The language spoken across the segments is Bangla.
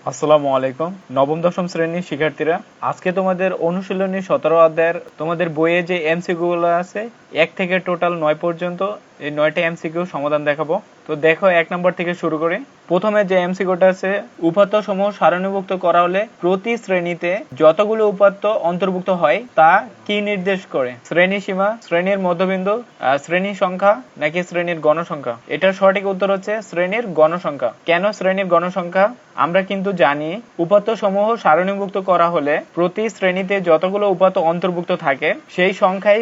আসসালামু আলাইকুম। নবম দশম শ্রেণীর শিক্ষার্থীরা, আজকে তোমাদের অনুশীলনী 17 অধ্যায়ের তোমাদের বইয়ে যে এমসিকিউ গুলো আছে 1 থেকে টোটাল 9 পর্যন্ত, এই 9টা এমসিকিউ সমাধান দেখাবো। তো দেখো 1 নম্বর থেকে শুরু করি। প্রথমে যে এমসিকিউটা আছে, উপাত্ত সমূহ সারণীভুক্ত করা হলে প্রতি শ্রেণীতে যতগুলো উপাত্ত অন্তর্ভুক্ত হয় তা কি নির্দেশ করে? শ্রেণী সীমা, শ্রেণীর মধ্যবিন্দু, শ্রেণী সংখ্যা নাকি শ্রেণীর গণসংখ্যা? এটার সঠিক উত্তর হচ্ছে শ্রেণীর গণসংখ্যা। কেন শ্রেণীর গণসংখ্যা? আমরা কিন্তু জানি উপাত্ত সমূহ সারণীভুক্ত করা হলে প্রতি শ্রেণীতে যতগুলো উপাত্ত অন্তর্ভুক্ত থাকে সেই সংখ্যাই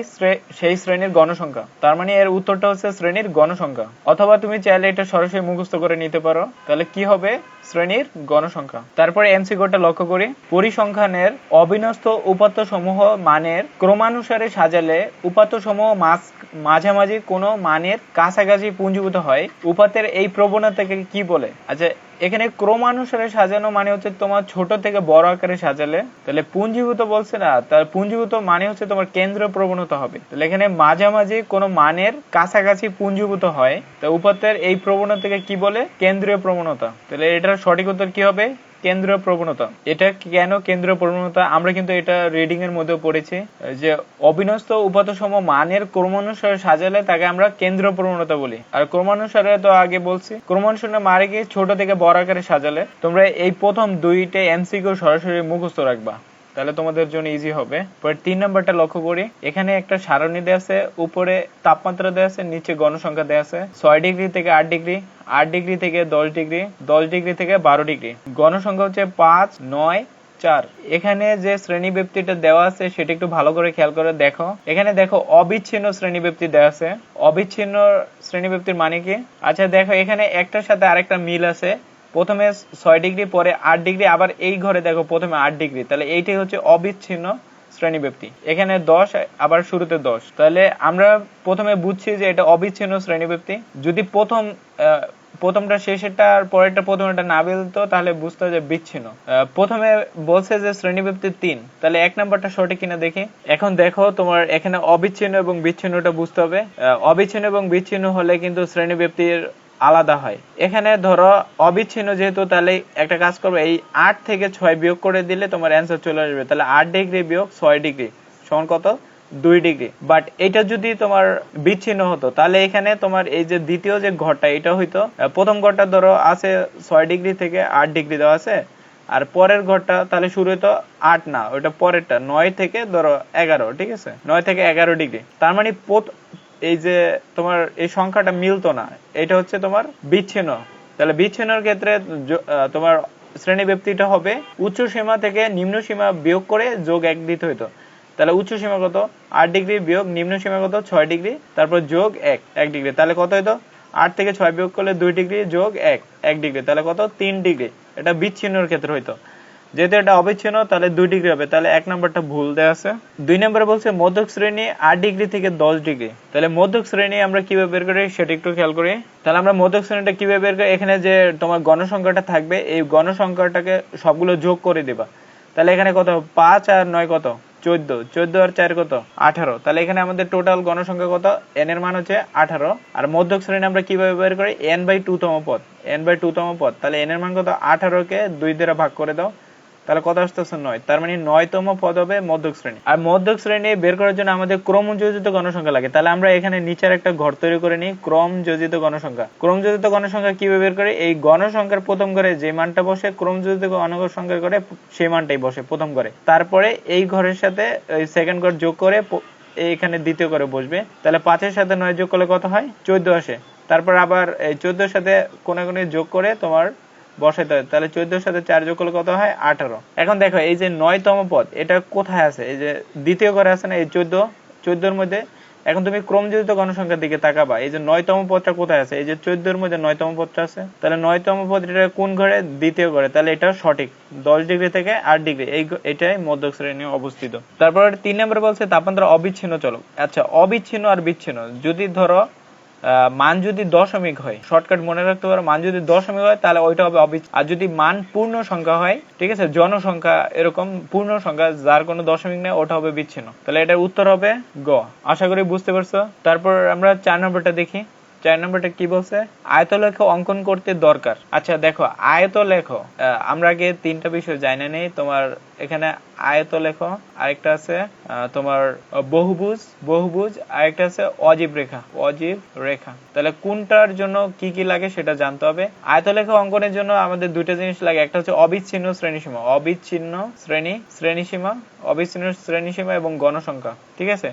সেই শ্রেণীর গণসংখ্যা। তার মানে এর উত্তরটা হচ্ছে শ্রেণীর গণসংখ্যা। অথবা তুমি চাইলে এটা সরাসরি মুখস্থ করে নিতে পারো। তাহলে কি হবে? শ্রেণীর গণসংখ্যা। তারপরে এমসিকিউটা লক্ষ্য করি। পরিসংখ্যানের অবিন্যস্ত উপাত্ত সমূহ মানের ক্রমানুসারে সাজালে উপাত্ত সমূহ মাঝামাঝি কোনো মানের কাছাকাছি পুঞ্জীভূত হয়। উপাত্তের এই প্রবণতাকে কি বলে? আচ্ছা, এখানে ক্রমানুসারে সাজানো মানে হচ্ছে তোমার ছোট থেকে বড় আকারে সাজালে, তাহলে পুঞ্জীভূত বলছে না, তার পুঞ্জীভূত মানে হচ্ছে তোমার কেন্দ্রীয় প্রবণতা হবে। তাহলে এখানে মাঝামাঝি কোনো মানের কাছাকাছি পুঞ্জীভূত হয়, তা উপাত্তের এই প্রবণতাকে কি বলে? কেন্দ্রীয় প্রবণতা। তাহলে এটার সঠিক উত্তর কি হবে? কেন্দ্রীয় প্রবণতা। এটা কেন কেন্দ্রীয় প্রবণতা? আমরা কিন্তু এটা রিডিং এর মধ্যে পড়েছি যে অবিন্যস্ত উপাত্ত সমূহ মানের ক্রমানুসারে সাজালে তাকে আমরা কেন্দ্রীয় প্রবণতা বলি। আর ক্রমানুসারে তো আগে বলছি, ক্রমানুসারে মানে কি? ছোট থেকে বড় আকারে সাজালে। তোমরা এই প্রথম দুইটা এমসিকিউ সরাসরি মুখস্থ রাখবা, তাহলে তোমাদের জন্য ইজি হবে। পরে 3 নাম্বারটা লক্ষ্য করি। এখানে একটা সারণী দেয়া আছে, উপরে তাপমাত্রা দেয়া আছে, নিচে গণসংখ্যা দেয়া আছে। 6 ডিগ্রি থেকে 8 ডিগ্রি, 8 ডিগ্রি থেকে 10 ডিগ্রি, 10 ডিগ্রি থেকে 12 ডিগ্রি। গণসংখ্যা হচ্ছে 5, 9, 4। এখানে যে শ্রেণী ব্যক্তিটা দেওয়া আছে সেটা একটু ভালো করে খেয়াল করে দেখো। এখানে দেখো অবিচ্ছিন্ন শ্রেণী ব্যক্তি দেওয়া আছে। অবিচ্ছিন্ন শ্রেণী ব্যক্তির মানে কি? আচ্ছা দেখো, এখানে একটার সাথে আরেকটা মিল আছে। প্রথমে 6 ডিগ্রি, পরে 8 ডিগ্রি, আবার এই ঘরে দেখো প্রথমে 8 ডিগ্রি। তাহলে এইটাই হচ্ছে অবিচ্ছিন্ন শ্রেণী ব্যক্তি। এখানে 10, আবার শুরুতে 10। তাহলে আমরা প্রথমে বুঝছি যে এটা অবিচ্ছিন্ন শ্রেণী ব্যক্তি। যদি প্রথমটা শেষেরটা আর পরেরটা প্রথমেরটা না বলতো তাহলে বুঝতে যে বিচ্ছিন্ন। প্রথমে বলছে যে শ্রেণী ব্যক্তি 3, তাহলে 1 নাম্বারটা সঠিক কিনা দেখি। এখন দেখো, তোমার এখানে অবিচ্ছিন্ন এবং বিচ্ছিন্নটা বুঝতে হবে। অবিচ্ছিন্ন এবং বিচ্ছিন্ন হলে কিন্তু শ্রেণী ব্যক্তির আলাদা হয়। এখানে ধরো অবিচ্ছিন্ন যেহেতু, তাহলে একটা কাজ করবে, এই 8 থেকে 6 বিয়োগ করে দিলে তোমার অ্যান্সার চলে আসবে। তাহলে 8 ডিগ্রি বিয়োগ 6 ডিগ্রি সমান কত? 2 ডিগ্রি। বাট এটা যদি তোমার বিচ্ছিন্ন হতো তাহলে এখানে তোমার এই যে দ্বিতীয় যে ঘরটা, এটা হইতো, প্রথম ঘরটা ধরো আছে 6 ডিগ্রি থেকে 8 ডিগ্রি দেওয়া আছে, আর পরের ঘরটা তাহলে শুরু হইতো 8 না, ওইটা পরেরটা 9 থেকে ধরো 11, ঠিক আছে, 9 থেকে 11 ডিগ্রি। তার মানে এই যে তোমার এই সংখ্যাটা মিলতো না, এটা হচ্ছে তোমার বিচ্ছিন্ন। তাহলে বিচ্ছিন্নর ক্ষেত্রে তোমার শ্রেণী ব্যক্তিটা হবে উচ্চ সীমা থেকে নিম্ন সীমা বিয়োগ করে যোগ 1 দিতে হইতো। তাহলে উচ্চ সীমা কত? 8 ডিগ্রি বিয়োগ নিম্ন সীমা কত? 6 ডিগ্রি, তারপর যোগ 1 ডিগ্রি। তাহলে কত হইতো? 8 থেকে 6 বিয়োগ করলে 2 ডিগ্রি যোগ 1 ডিগ্রি, তাহলে কত? 3 ডিগ্রি। এটা বিচ্ছিন্নর ক্ষেত্রে হইতো। যেহেতু এটা অবিচ্ছিন্ন তাহলে 2 ডিগ্রি হবে। তাহলে 1 নাম্বারটা ভুল দেওয়া আছে। 2 নম্বরে বলছে মধ্যক শ্রেণী 8 ডিগ্রি থেকে 10 ডিগ্রি। তাহলে মধ্যক শ্রেণী আমরা কিভাবে বের করি সেটা একটু খেয়াল করি। তাহলে আমরা মধ্যক শ্রেণীটা কিভাবে বের করি? এখানে যে তোমার গণসংখ্যাটা থাকবে, এই গণসংখ্যাটাকে সবগুলো যোগ করে দিবা। তাহলে এখানে কত? 5 আর 9 কত? 14, 14 আর 4 কত? 18। তাহলে এখানে আমাদের টোটাল গণসংখ্যা কত? n এর মান হচ্ছে 18। আর মধ্যক শ্রেণী আমরা কিভাবে বের করি? n/2 তম পদ, n/2 তম পদ। তাহলে n এর মান কত? 18 কে 2 দ্বারা ভাগ করে দাও, তাহলে কত আসতেছে? 9। তার মানে 9তম পদ হবে মধ্যক শ্রেণী। আর মধ্যক শ্রেণী বের করার জন্য আমাদের ক্রমযোজিত গণসংখ্যা লাগে। তাহলে আমরা এখানে নিচের একটা ঘর তৈরি করে নিই, ক্রমযোজিত গণসংখ্যা। ক্রমযোজিত গণসংখ্যা কিভাবে বের করে? এই গণসংখ্যার প্রথম ঘরে যে মানটা বসে, ক্রমযোজিত গণসংখ্যার ঘরে সেই মানটাই বসে প্রথম ঘরে। তারপরে এই ঘরের সাথে এই সেকেন্ড ঘর যোগ করে এখানে দ্বিতীয় ঘরে বসবে। তাহলে 5 এর সাথে 9 যোগ করলে কত হয়? 14 আসে। তারপর আবার এই 14 এর সাথে কোনে কোনে যোগ করে তোমার বসাইতে হয়। তাহলে 14 এর সাথে 4 যোগ করলে কত হয়? 18। এখন দেখো, এই যে 9তম পদ এটা কোথায় আছে? এই যে দ্বিতীয় ঘরে আছে না, এই 14 এর মধ্যে। এখন তুমি ক্রমযোজিত গণসংখ্যার দিকে তাকাবা, এই যে 9তম পদটা কোথায় আছে? এই যে 14 এর মধ্যে 9তম পদটা আছে। তাহলে 9তম পদ এটা কোন ঘরে? দ্বিতীয় ঘরে। তাহলে এটা সঠিক। 10 ডিগ্রি থেকে 8 ডিগ্রি এটাই মধ্যক শ্রেণী অবস্থিত। তারপর 3 নম্বরে বলছে তাপমাত্রা অবিচ্ছিন্ন চলক। আচ্ছা, অবিচ্ছিন্ন আর বিচ্ছিন্ন, যদি ধরো মান যদি দশমিক হয়, শর্টকাট মনে রাখতে পারো, মান যদি দশমিক হয় তাহলে ওইটা হবে অবিচ্ছিন্ন। আর যদি মান পূর্ণ সংখ্যা হয়, ঠিক আছে, জনসংখ্যা এরকম পূর্ণ সংখ্যা যার কোনো দশমিক নেই, ওটা হবে বিচ্ছিন্ন। তাহলে এটার উত্তর হবে গ। আশা করি বুঝতে পারছো। তারপর আমরা 4 নম্বরটা দেখি। 4 নম্বরটা কি বলছে, আয়তলেখ অঙ্কন করতে দরকার। আচ্ছা দেখো আয়তলেখ, আমরা আগে তিনটা বিষয় জানি নেই। তোমার এখানে আয়তলেখ, আরেকটা আছে তোমার বহুভুজ, বহুভুজ, আরেকটা আছে অজীব রেখা, অজীব রেখা। তাহলে কোনটার জন্য কি কি লাগে সেটা জানতে হবে। আয়তলেখ অঙ্কনের জন্য আমাদের দুইটা জিনিস লাগে, একটা হচ্ছে অবিচ্ছিন্ন শ্রেণীসীমা, অবিচ্ছিন্ন শ্রেণীসীমা, অবিচ্ছিন্ন শ্রেণীসীমা এবং গণসংখ্যা, ঠিক আছে।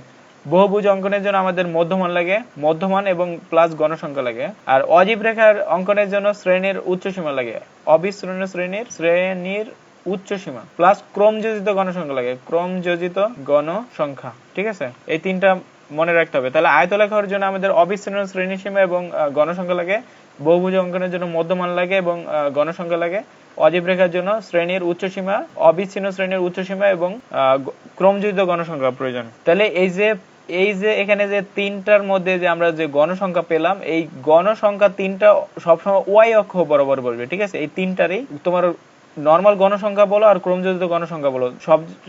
বহুভুজ অঙ্কনের জন্য আমাদের মধ্যমান লাগে, মধ্যমান এবং প্লাস গণসংখ্যা লাগে। আর অজীব রেখার অঙ্কনের জন্য শ্রেণীর উচ্চসীমা লাগে, অবিচ্ছিন্ন শ্রেণীর উচ্চসীমা প্লাস ক্রমযোজিত গণসংখ্যা লাগে, ক্রমযোজিত গণসংখ্যা, ঠিক আছে। এই তিনটা মনে রাখতে হবে। তাহলে আয়তলেখার জন্য আমাদের অবিচ্ছিন্ন শ্রেণীসীমা এবং গণসংখ্যা লাগে, বহুভুজ অঙ্কনের জন্য মধ্যমান লাগে এবং গণসংখ্যা লাগে, অজীব রেখার জন্য শ্রেণীর উচ্চসীমা, অবিচ্ছিন্ন শ্রেণীর উচ্চসীমা এবং ক্রমযোজিত গণসংখ্যা প্রয়োজন। তাহলে এই যে এখানে যে তিনটার মধ্যে যে আমরা যে গণসংখ্যা পেলাম, এই গণসংখ্যা তিনটা সবসময় ওয়াই অক্ষ বরাবর বলবে, ঠিক আছে। এই তিনটারই তোমার নর্মাল গণসংখ্যা বলো আর ক্রমযোজিত গণসংখ্যা বলো,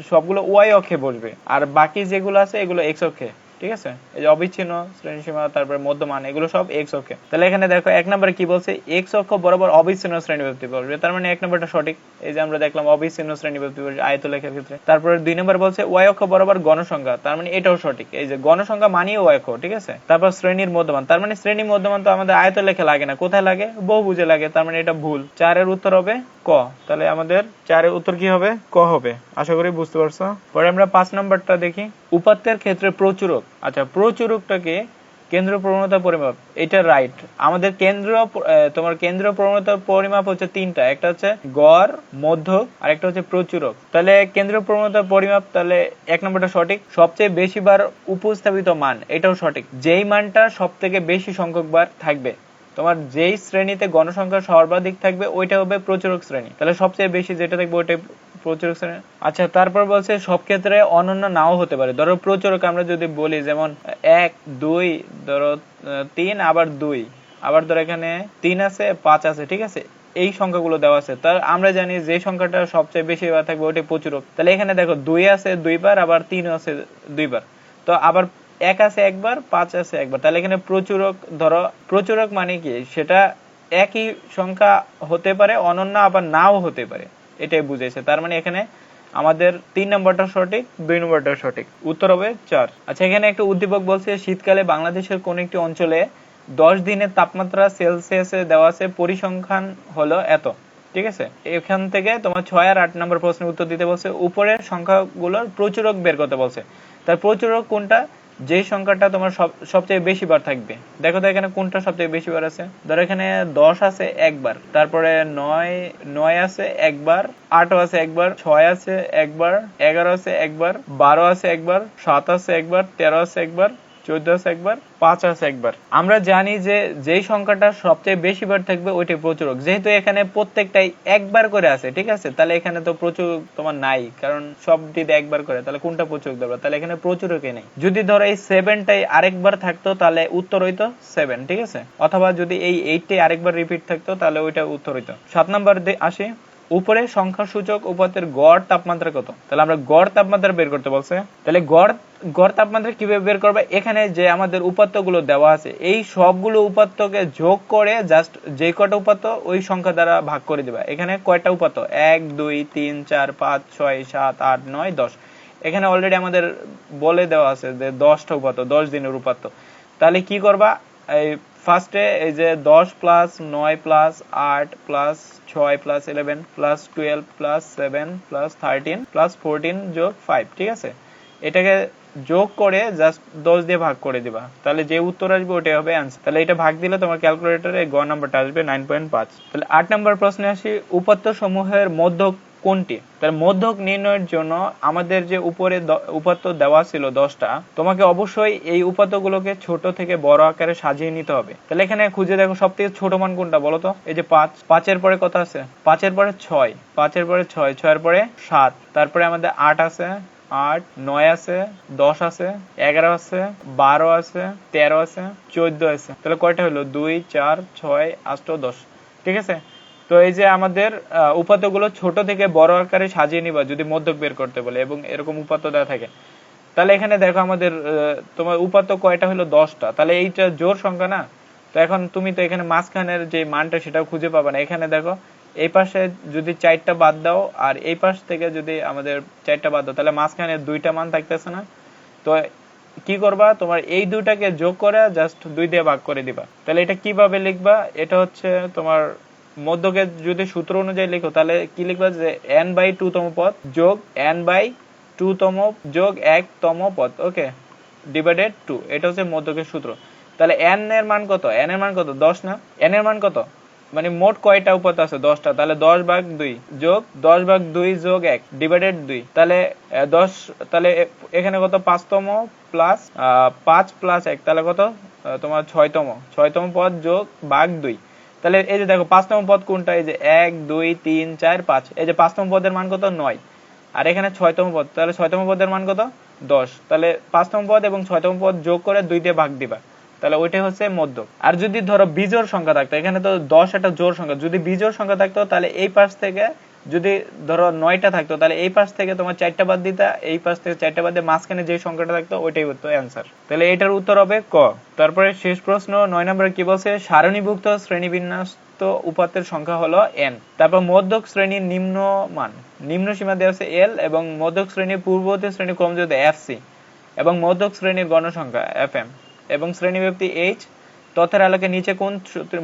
সবগুলো ওয়াই অক্ষে বসবে, আর বাকি যেগুলো আছে এগুলো এক্স অক্ষে, ঠিক আছে। এই যে অবিচ্ছিন্ন শ্রেণীসীমা, তারপরে মধ্যমান, এগুলো সব এক্স অক্ষে। তাহলে এখানে দেখো এক নম্বরে কি বলছে, এক্স অক্ষ বরাবর অবিচ্ছিন্ন শ্রেণীবিভক্তি বলবে, তার মানে এক নম্বরটা সঠিক। এই যে আমরা দেখলাম অবিচ্ছিন্ন শ্রেণীবিভক্তি বলবে আয়তলেখার ক্ষেত্রে। তারপরে 2 নম্বর বলছে ওয়াই অক্ষ বরাবর গণসংখ্যা, তার মানে এটাও সঠিক। এই যে গণসংখ্যা মানেই ওয়াই অক্ষ, ঠিক আছে। তারপর শ্রেণীর মধ্যমান, তার মানে শ্রেণীর মধ্যমান তো আমাদের আয়তলেখে লাগে না, কোথায় লাগে, বহুভুজে লাগে, তার মানে এটা ভুল। 4-এর উত্তর হবে ক। তাহলে আমাদের 4-এর উত্তর কি হবে, ক হবে। আশা করি বুঝতে পারছো। পরে আমরা 5 নম্বরটা দেখি, উপাত্তের ক্ষেত্রে প্রচুরক। আচ্ছা প্রচুরকটাকে কেন্দ্র প্রবণতা পরিমাপ, এটা রাইট। আমাদের তোমার কেন্দ্র প্রবণতার পরিমাপ হচ্ছে তিনটা, একটা হচ্ছে গড়, মধ্যক, আর একটা হচ্ছে প্রচুরক। তাহলে কেন্দ্র প্রবণতার পরিমাপ, তাহলে এক নম্বরটা সঠিক। সবচেয়ে বেশি বার উপস্থাপিত মান, এটাও সঠিক। যেই মানটা সব থেকে বেশি সংখ্যক বার থাকবে, তোমার যেই শ্রেণীতে গণসংখ্যা সর্বাধিক থাকবে ওইটা হবে প্রচুরক শ্রেণী। তাহলে সবচেয়ে বেশি যেটা থাকবে ওইটাই প্রচুরক শ্রেণী। আচ্ছা তারপর বলছে সব ক্ষেত্রে অনন্য নাও হতে পারে। ধরো প্রচুরক আমরা যদি বলি, যেমন 1 2, ধরো 3, আবার 2, আবার ধরো এখানে 3 আছে, 5 আছে, ঠিক আছে। এই সংখ্যাগুলো দেওয়া আছে, তার আমরা জানি যে সংখ্যাটা সবচেয়ে বেশি বার থাকবে ওইটাই প্রচুরক। তাহলে এখানে দেখো 2 আছে 2 বার, আবার 3 আছে 2 বার, তো আবার 1 আছে একবার, 5 আছে একবার। তাহলে এখানে প্রচুরক, ধরো প্রচুরক মানে কি, সেটা একই সংখ্যা হতে পারে, অনন্য আবার নাও হতে পারে, এটাই বুঝেছে। তার মানে এখানে আমাদের 3 নম্বরটা সঠিক, 2 নম্বরটা সঠিক, উত্তর হবে 4। আচ্ছা এখানে একটা উদ্দীপক বলছে, শীতকালে বাংলাদেশের কোন একটি অঞ্চলে 10 দিনের তাপমাত্রা সেলসিয়াসে দেওয়া আছে, পরিসংখ্যান হলো এত, ঠিক আছে। এখান থেকে তোমার 6 আর 8 নম্বর প্রশ্নের উত্তর দিতে বলছে, উপরের সংখ্যাগুলোর প্রচুরক বের করতে বলছে। তার প্রচুরক কোনটা, যে সংখ্যাটা তোমার সবচেয়ে বেশি বার থাকবে। দেখো তো এখানে কোনটা সবচেয়ে বেশি বার আছে। ধরো এখানে 10 আছে একবার, তারপরে 9 আছে একবার, 8 আছে একবার, 6 আছে একবার, 11 আছে একবার, 12 আছে একবার, 7 আছে একবার, 13 আছে একবার, 14 আছে একবার, 5 আছে একবার। আমরা জানি যে যেই সংখ্যাটা সবচেয়ে বেশি বার থাকবে ওইটাই প্রচুরক। যেহেতু এখানে প্রত্যেকটাই একবার করে আছে, ঠিক আছে, তাহলে এখানে তো প্রচুরক তোমার নাই, কারণ সবটিতে একবার করে, তাহলে কোনটা প্রচুরক দেবে, তাহলে এখানে প্রচুরকই নেই। যদি ধরো এই 7টাই আরেকবার থাকতো তাহলে উত্তর হইতো 7, ঠিক আছে। অথবা যদি এই 8টাই আরেকবার রিপিট থাকতো তাহলে ওইটা উত্তর হইতো। 7 নম্বর আসি, উপরে সংখ্যা সূচক উপাত্তের গড় তাপমাত্রা কত। তাহলে আমরা গড় তাপমাত্রা বের করতে বলছে। তাহলে গড় তাপমাত্রা কিভাবে বের করবে, এখানে যে আমাদের উপাত্তগুলো দেওয়া আছে এই সবগুলো উপাত্তকে যোগ করে জাস্ট যে কটা উপাত্ত ওই সংখ্যা দ্বারা ভাগ করে দিবা। এখানে কয়টা উপাত্ত, 1 2 3 4 5 6 7 8 9 10। এখানে অলরেডি আমাদের বলে দেওয়া আছে যে 10টা উপাত্ত, 10 দিনের উপাত্ত। তাহলে কি করবা, এই ফার্স্টে এই যে 10 plus 9 plus 8 plus 6 plus 11 plus 12 plus 7 plus 13 plus 14 যোগ 5, ঠিক আছে। এটাকে যোগ করে জাস্ট 10 দিয়ে ভাগ করে দিবা, তাহলে যে উত্তর আসবে ওটাই হবে অ্যান্সার। তাহলে এটা ভাগ দিলে তোমার ক্যালকুলেটরে গ নাম্বারটা আসবে 9.5। তাহলে 8 নম্বর প্রশ্নে আসি, উপাত্ত সমূহের মধ্যক কোনটি। তাহলে মধ্যক নির্ণয়ের জন্য আমাদের যে উপরে উপাত্ত দেওয়া ছিল 10টা, তোমাকে অবশ্যই এই উপাত্তগুলোকে ছোট থেকে বড় আকারে সাজিয়ে নিতে হবে। তাহলে এখানে খুঁজে দেখো সবথেকে ছোট মান কোনটা বলো তো। এই যে 5, 5-এর পরে কত আছে, 5-এর পরে 6, 5-এর পরে 6, 6-এর পরে 7, তারপরে আমাদের 8 আছে, 8, 9 আছে, 10 আছে, 11 আছে, 12 আছে, 13 আছে, 14 আছে। তাহলে কয়টা হলো, 2 4 6 8 10, ঠিক আছে। তো এই যে আমাদের উপাত্তগুলো ছোট থেকে বড় আকারে সাজিয়ে নিবা যদি মধ্যক বের করতে বলে এবং এরকম উপাত্ত দেওয়া থাকে। তাহলে এখানে দেখো আমাদের তোমার উপাত্ত কয়টা হলো, 10টা। তাহলে এইটা জোড় সংখ্যা না, তো এখন তুমি তো এখানে মাঝখানের যে মানটা সেটাও খুঁজে পাবে না। এখানে দেখো এই পাশে যদি 4টা বাদ দাও আর এই পাশ থেকে যদি আমাদের 4টা বাদ দাও, তাহলে মাঝখানে 2টা মান থাকতেছে না। তো কি করবা, তোমার এই দুটাকে যোগ করে জাস্ট 2 দিয়ে ভাগ করে দিবা। তাহলে এটা কিভাবে লিখবা, এটা হচ্ছে তোমার মধ্যকে যদি সূত্র অনুযায়ী লিখো তাহলে কি লিখবা, যে n/2 তম পদ যোগ n/2 তম যোগ 1 তম পদ, ওকে, ডিভাইডেড 2। এটা হচ্ছে মধ্যকের সূত্র। তাহলে n এর মান কত, n এর মান কত 10 না, n এর মান কত, মানে মোট কয়টা উপাত্ত আছে 10টা, তাহলে 10/2 যোগ 10/2 যোগ 1 ডিভাইডেড 2, তাহলে 10, তাহলে এখানে কত 5তম প্লাস 5 প্লাস 1, তাহলে কত তোমার 6তম পদ যোগ ভাগ 2। তাহলে এই যে দেখো 5তম পদ কোনটা, এই যে 1 2 3 4 5, এই যে 5তম পদের মান কত 9, আর এখানে 6তম পদ, তাহলে 6তম পদের মান কত 10। তাহলে 5তম পদ এবং 6তম পদ যোগ করে 2 দিয়ে ভাগ দিবা, তাহলে ওইটাই হচ্ছে মধ্যক। আর যদি ধরো বিজোড় সংখ্যা থাকতো, এখানে তো 10 একটা জোড় সংখ্যা, যদি বিজোড় সংখ্যা থাকতো তাহলে এই পাশ থেকে যদি ধরো 9টা থাকতো, তাহলে এই পাশ থেকে তোমার 4টা বাদ দিতা, এই পাশ থেকে 4টা বাদ দিয়ে মাঝখানে যে সংখ্যাটা থাকতো ওইটাই হতো অ্যান্সার। তাহলে এটার উত্তর হবে ক। তারপরে শেষ প্রশ্ন 9 নম্বরে কি বলছে, সারণীভুক্ত শ্রেণীবিন্যস্ত উপাত্তের সংখ্যা হলো n। তারপর মধ্যক শ্রেণীর নিম্ন মান, নিম্ন সীমা দেওয়া আছে l, এবং মধ্যক শ্রেণীর পূর্ববর্তী শ্রেণী ক্রম যদি fc, এবং মধ্যক শ্রেণীর গণসংখ্যা fm, এবং শ্রেণীব্যাপ্তি h, তথ্যের আলোকে নিচে কোন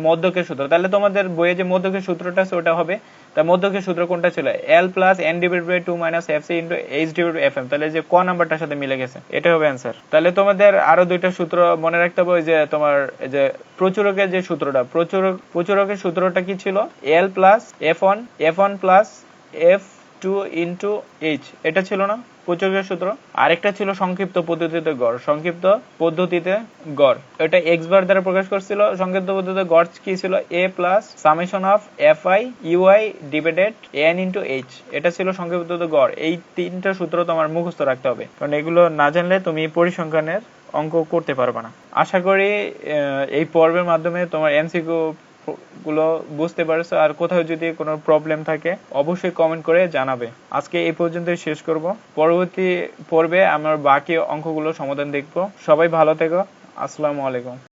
মধ্যকের সূত্র। তাহলে তোমাদের বইয়ে যে মধ্যকের সূত্রটা আছে ওটা হবে, তা মধ্যকের সূত্র কোনটা ছিল, l plus n divided by 2 minus fc into h divided by fm। তাহলে যে ক নাম্বারটার সাথে মিলে গেছে, এটা হবে অ্যান্সার। তাহলে তোমাদের আরো দুইটা সূত্র মনে রাখতে হবে, যে তোমার যে প্রচুরকের যে সূত্রটা, প্রচুরকের সূত্রটা কি ছিল, l plus f1 plus f2 into h, এটা ছিল না প্রচুরকের সূত্র। আরেকটা ছিল সংক্ষিপ্ত পদ্ধতিতে গড়, সংক্ষিপ্ত পদ্ধতিতে গড়, এটা x বার দ্বারা প্রকাশ করছিল। সংক্ষিপ্ত পদ্ধতিতে গড় কি ছিল, a plus summation of fi ui divided n into h, এটা ছিল সংক্ষিপ্ত পদ্ধতিতে গড়। এই তিনটা সূত্র তোমার মুখস্থ রাখতে হবে, কারণ এগুলো না জানলে তুমি পরিসংখ্যানের অঙ্ক করতে পারবে না। আশা করি এই পর্বের মাধ্যমে তোমার এমসিকিউ গুলো বুঝতে পারছো। আর কোথাও যদি কোনো প্রবলেম থাকে অবশ্যই কমেন্ট করে জানাবে। আজকে এই পর্যন্তই শেষ করব, পরবর্তী পর্বে আমরা বাকি অঙ্কগুলো সমাধান দেখব। সবাই ভালো থেকো, আসসালামু আলাইকুম।